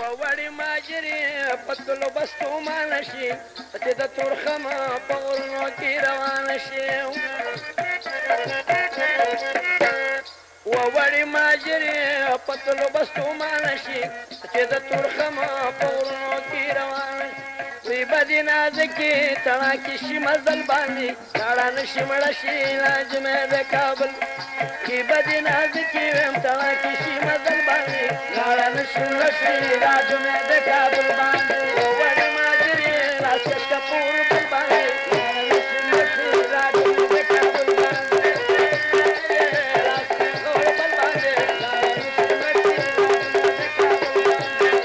وړي ماجرې په تلو بستومانه شي چې د تورخم په غرونو کې روانه شي وړي ماجرې په تلو بستومانه شي چې د تورخم په غرونو کې روانه شي وی بدې نازکې تڼاکې شي مزل باندې لاړه نشي مړه شي لاجمې د کابل کې بدې نازکې ویم تڼاکې شي مزل باندې لاړه نشي مړه شي لاجمې د کابل باندې وړې ماجرې راسکش کپور بل باندې لاړه نشي مړه شي لاجمې د کابل باندې راسکش کپور بل باندې لاړه نشي مړه شي لاجمې د کابل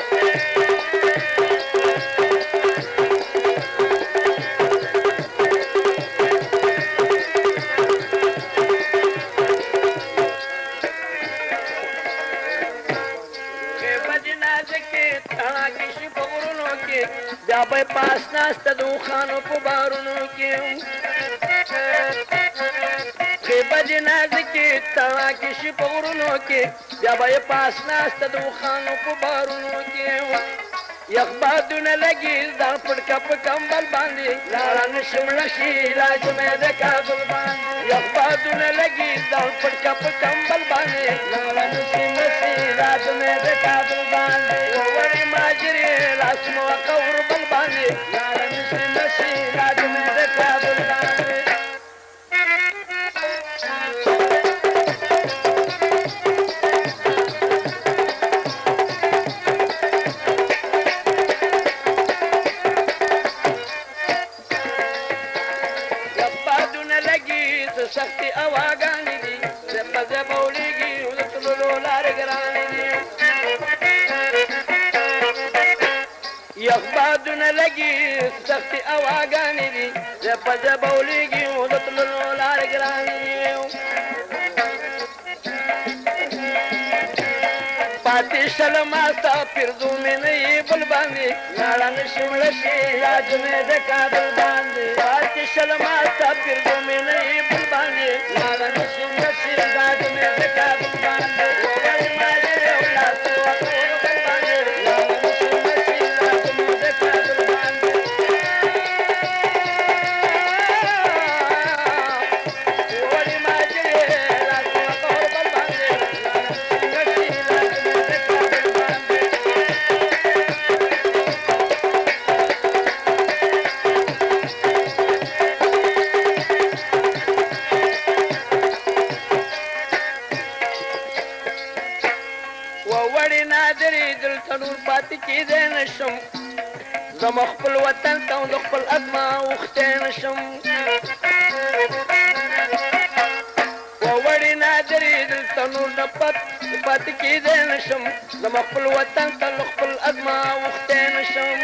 بیا به پاس ناسته د اوښانو په بارونو کې خیبه جنازه کې تڼاکې شي په غرونو کې بیا به یې پاس ناسته د اوښانو په بارونو کې یخ بادونه لګي ځان پړکه په کمبل باندې لاړه نشي مړه شي لاجمې د کابل باندې یخ بادونه لګي ځان پړکه په کمبل باندې لاړه نشي مړه شي لاجمې د کابل باندې وړې ماجرې لاس مو قور بل باندې لاړه نشي مړه شي لاجمې د کابل باندې سختي اواګانې دي زپه زپه وړېږي د تللو لارې ګرانې دي یخ بادونه لګي سختي اواګانې دي زپه زپه وړېږي د تللو لارې ګرانې دي پاتې شله ما ستا پرزو مې نه یې بل باندې لاړه نشي مړه شي لاجمې د کابل باندې پاتې شله ما ستا پرزو مې نه یې بل باندې لاړه نشي مړه شي لاجمې د کابل باندې وړې ماجرې او لاس وکړو بل باندې لاړه نشي مړه شي لاجمې د کابل باندې وړې ماجرې لاس وکړو بل باندې لاړه نشي مړه شي لاجمې د کابل باندې وړې نادرې دلته نور پاتې کېدی نشم زما خپل وطن ته د خپل ازما اوښتی نشم وړې نادرې دلته نور نه پاتې کېدی نشم زما خپل وطن ته له خپل ازما اوښتی نشم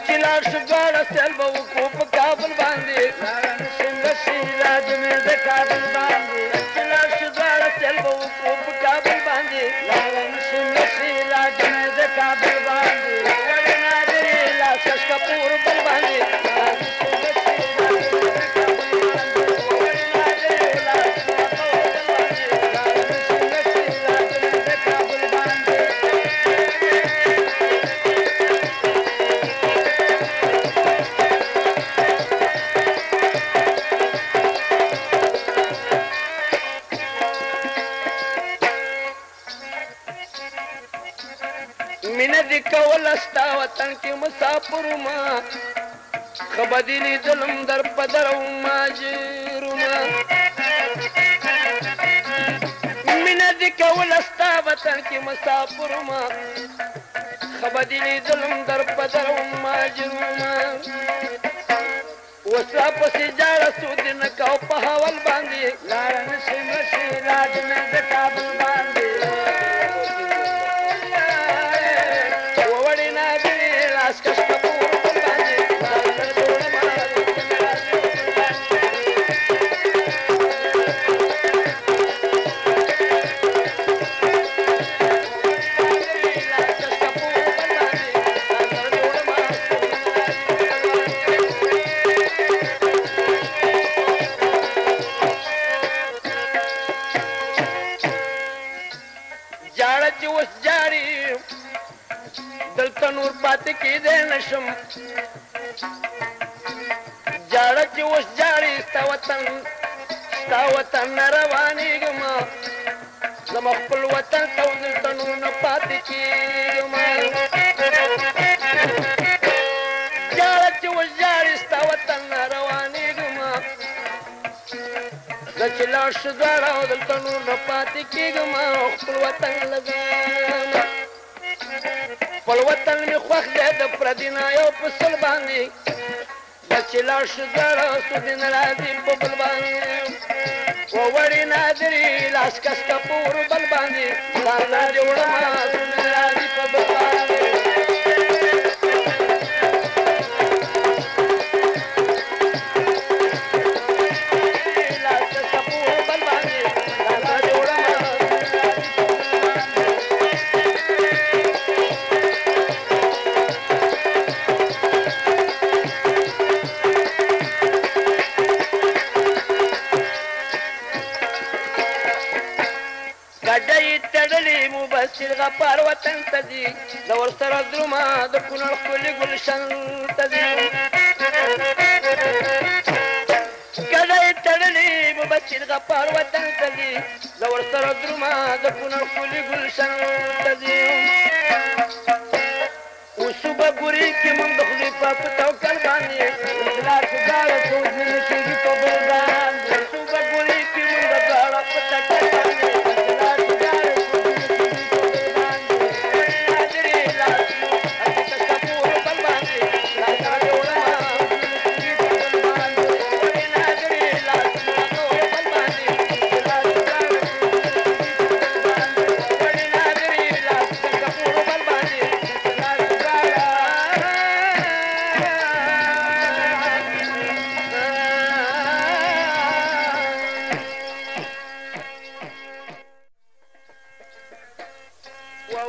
چې لاړ شو دواړه سیل به وکړو په کابل باندې لاړه نشي مړه شي لاجمې د کابل باندې چې لاړ شو دواړه سیل به وکړو په کابل باندې لاړه نشي مړه شي لاجمې د کابل باندې وړې نادرې لاس کش کپور بل باندې لاړه نشي مړه شي لاجمې د کابل باندې وړې نادرې لاس وکړو بل باندې لاړه نشي مړه شي لاجمې د کابل باندې مینه دې کوله ستا وطن کې مسافر ما ښه به دې لیدلم در په در او ماجرما مینه دې کوله ستا وطن کې مسافر ما ښه به دې لیدلم در په در او ماجرما اوس راپسې جاړه سود نه کو په حول باندې لاړه نشي مړه شي لاجمې د کابل باندې وړې نادرې لاس کش کپور بل باندې لاړه جوړه ماړه لاس کش کپور بل باندې لاړه جوړه ماړه جاړه چې اوس جاړي دلته نور پاتې کېدی نشم جاړه چې اوس جاړي ستا وطن نه روانېږم زما خپل وطن ته دلته نور نه پاتې کېږم جاړه چې اوس جاړي ستا وطن نه روانېږم زه چې لاړ شو دواړه دلته نور نه پاتې کېږم خپل وطن له ځانه خپل وطن مې خوښ دی د پردي نایو په سل باندې زه چې لاړ شو دواړه سودې نه راځي په بل باندې ووړې نادرې لاس کسته په ور بل باندې ځان نه دې وړمه سودې نه راځي په بل باندې مبشر غفار وطن ته ځي زه ورسره درومه د کونړ ښکلي ګلشن ته ځي کډه یې تړلې مبشر غفار وطن ته ځي زه ورسره درومه د کونړ ښکلي ګلشن ته ځي اوسو به ګوري کې موږ د خدای پاک په توکل باندې لار په ګاړه سوچ نه کېږي په بل باندې اوسو به ګوري کې موږ د ګاړه په توکل باندې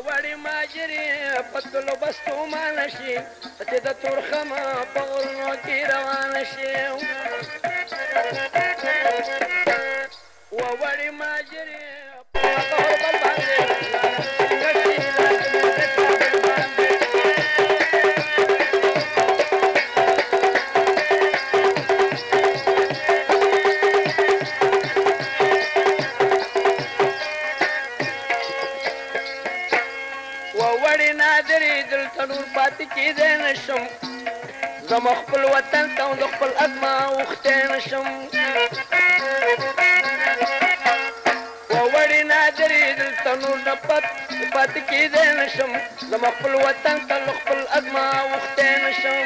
وړې ماجرې په تلو بستو مانه شي چې د تورخمه په غرونو کې روانه شي وړې ماجرې په غور بل باندې وړې نادرې دلته نور پاتې کېدی نشم زما خپل وطن ته د خپل ازما اوښتی نشم وړې نادرې دلته نور نه پاتې کېدی نشم زما خپل وطن ته له خپل ازما اوښتی نشم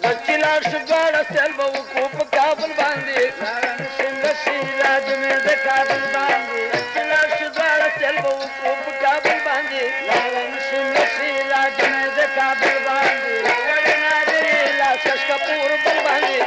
زه چې لاړ شو دواړه سیل به وکړو په کابل باندې څنګه شي راج مې د کابل باندې چې لاړ شو دواړه سیل به وکړو په کابل باندې څنګه شي راج مې د کابل باندې وړې نادرې لاس کشکه پور بل باندې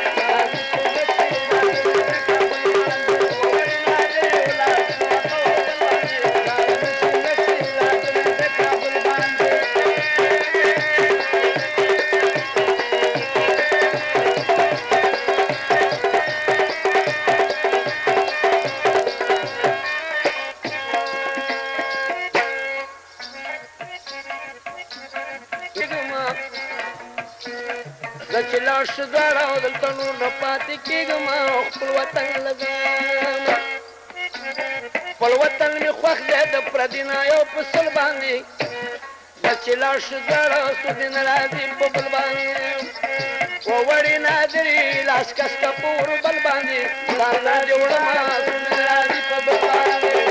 زه چې لاړ شو دواړه دلته نور نه پاتې کېږم خپل وطن له ځانه خپل وطن مې خوښ دی د پردي نایو په سل باندې زه چې لاړ شو دواړه سودې نه راځي په بل باندې وړې نادرې لاس کسته په ور بل باندې ځان نه دې وړمه سودې نه راځي په بل باندې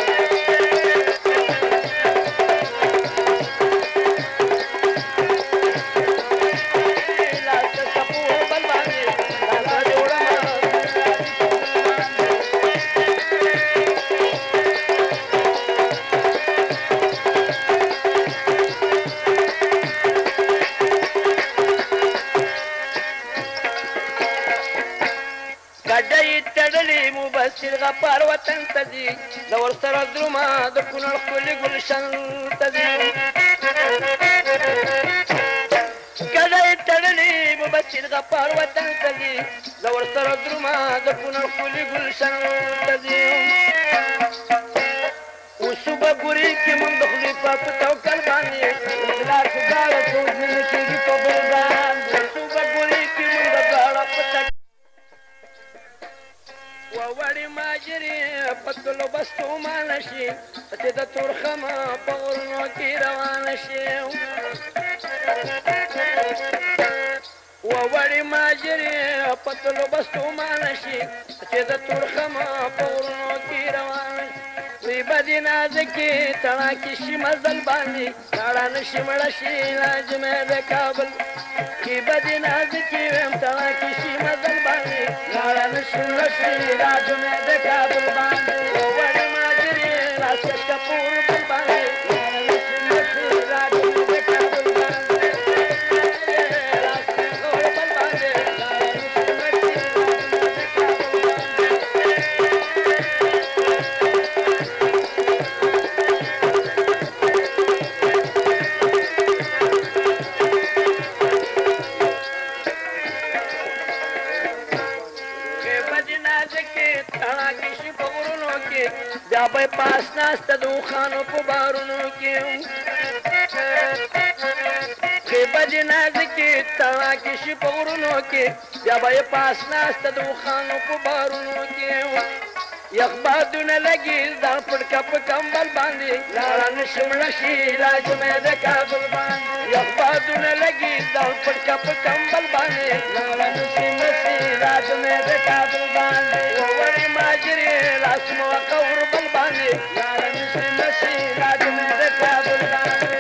مبشر غفار وطن ته ځي زه ورسره درومه د کونړ ښکلي ګلشن ته ځي کډه یې تړلې مبشر غفار وطن ته ځي زه ورسره درومه د کونړ ښکلي ګلشن ته ځي اوسو به ګوري کې مونږ د خدای په توکل باندې اخلاص داره سوچ نه کېږي په بل باندې څو به ګوري کې مونږ د دواړه په وړي ماجرې په تلو بستو مانه شي چې د تورخمه په غرونو کې روانه شي وړي ماجرې په تلو بستو مانه شي چې د تورخمه په غرونو کې روانه شي وی بدې نازکې تڼاکې شي مزل باندې تاړه نشي مړه شي لاجمې د کابل کې بدې نازکې ویم تڼاکې شي مزل باندې تاړه نشي مړه شي لاجمې د کابل باندې وړې ماجرې راسکش کپور بل باندې تاړه نشي مړه شي لاجمې د کابل باندې راسکش کپور بل باندې تاړه نشي مړه شي بیا به پاس ناسته د اوښانو په بارونو کې خیبه جنازه کې تڼاکې شي په غرونو کې بیا به یې پاس ناسته د اوښانو په بارونو کې یخ بادونه لګي ځان پړکه په کمبل باندې لاړه نشي مړه شي لاجمې د کابل باندې یخ بادونه لګي ځان پړکه په کمبل باندې لاړه نشي مړه شي لاجمې د کابل باندې وړې ماجرې لاس مو قور بل باندې لاړه نشي مړه شي لاجمې د کابل باندې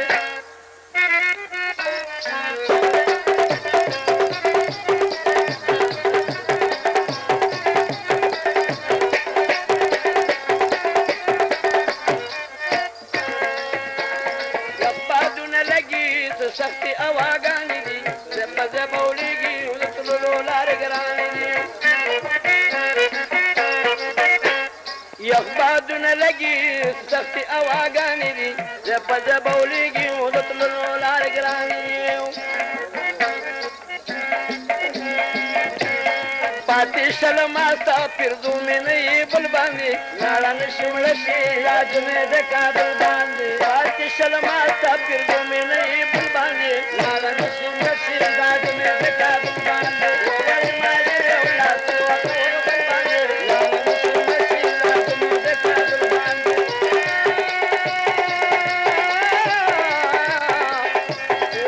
سختي اواګانې دي زپه زپه وړېږي د تللو لارې ګرانې دي یخ بادونه لګي سختي اواګانې دي زپه زپه وړېږي د تللو لارې ګرانې دي پاتې شله ما ستا پرزو مې نه یې بل باندې لاړه نشي مړه شي لاجمې د کابل باندې پاتې شله ما ستا پرزو مې نه یې بل باندې لاړه نشي مړه شي لاجمې د کابل باندې وړې ماجرې ولاس وکړو بل باندې لاړه نشي مړه شي لاجمې د کابل باندې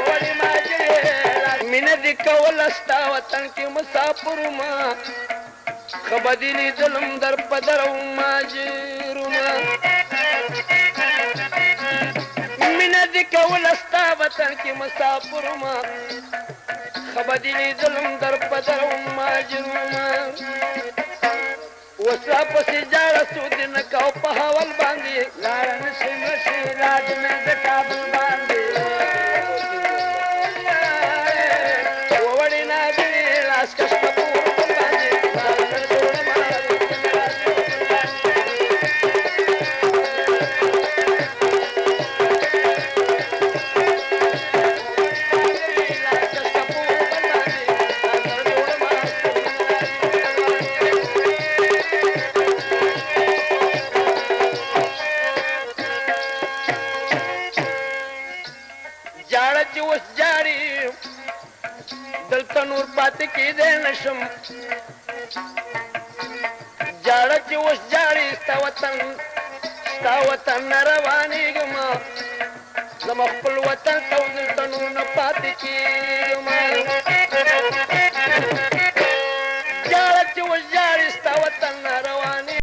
وړې ماجرې مینه دې کوله ستا وطن کې مسافر ما خبر دې لیدلم در په در ماجرونه مینه دې کوله ستا وطن کې مسافر ما خبر دې لیدلم در په در ماجرونه وسه پسې جاړه سود نه کو په حوال باندې لاړه نشي مړه شي لاجمې د کابل باندې وړې ناجرې راسکش کپور بل باندې جاړه چې اوس جاري دلته نور پاتې کېدی نشم جاړه چې اوس جاړي ستا وطن نه روانېږم زما خپل وطن ته دلته نور نه پاتې کېږم